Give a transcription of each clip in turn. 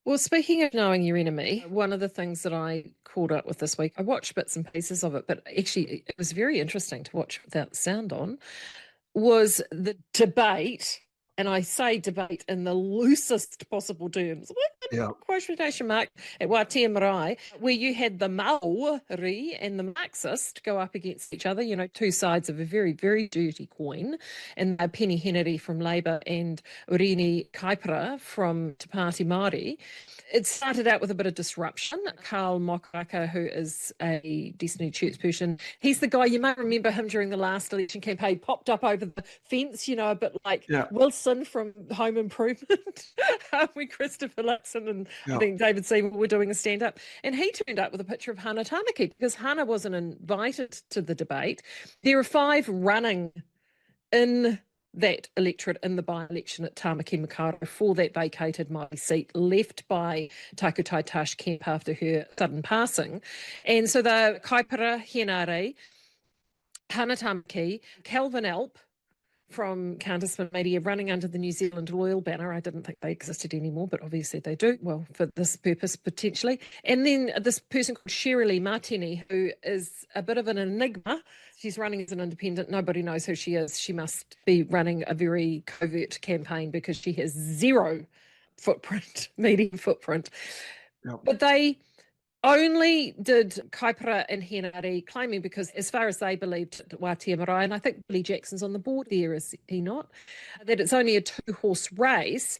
Well, speaking of knowing your enemy, one of the things that I caught up with this week, I watched bits and pieces of it, but actually it was very interesting to watch without sound on, was the debate, and I say debate in the loosest possible terms, with Yeah. a quotation mark, at Wātea Marae, where you had the Maori and the Marxist go up against each other, two sides of a very, very dirty coin, and Penny Henry from Labour and Urini Kaipara from Te Pāti Māori. It started out with a bit of disruption. Carl Mokaraka, who is a Destiny Church person, he's the guy, you may remember him during the last election campaign, popped up over the fence, a bit like Yeah. Wilson from Home Improvement, when Christopher Luxon and I Yeah. think David Seymour were doing a stand-up. And he turned up with a picture of Hana Tamaki because Hana wasn't invited to the debate. There are 5 running in that electorate in the by-election at Tamaki Makaurau for that vacated Marty seat left by Takutai Tash Kemp after her sudden passing. And so the Kaipara, Henare, Hana Tamaki, Calvin Alp from Counterspin Media running under the New Zealand Loyal banner. I didn't think they existed anymore, but obviously they do. Well, for this purpose, potentially. And then this person called Shirley Martini, who is a bit of an enigma. She's running as an independent. Nobody knows who she is. She must be running a very covert campaign because she has zero footprint, media footprint. Yeah. But they only did Kaipara and Henare claiming because as far as they believed Wātea Marae, and I think Willie Jackson's on the board there, is he not? That it's only a 2-horse race.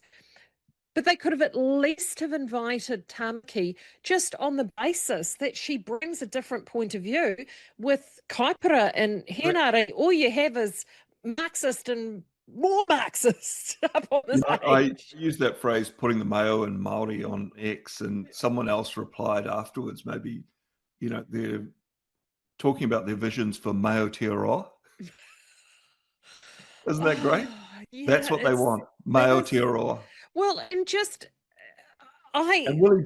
But they could have at least have invited Tamaki just on the basis that she brings a different point of view. With Kaipara and Henare, all you have is Marxist and more Marxists up on the I stage. used that phrase, putting the Mayo and Maori on X, and someone else replied afterwards, maybe, they're talking about their visions for Aotearoa. Isn't that great? That's Yeah, what they want, it is. Aotearoa. Well, and just And Willie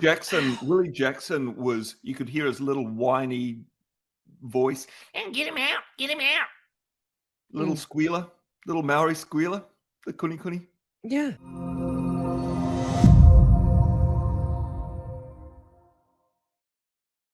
Jackson was, you could hear his little whiny voice, and get him out. Little squealer, little Maori squealer, the kuni kuni. Yeah.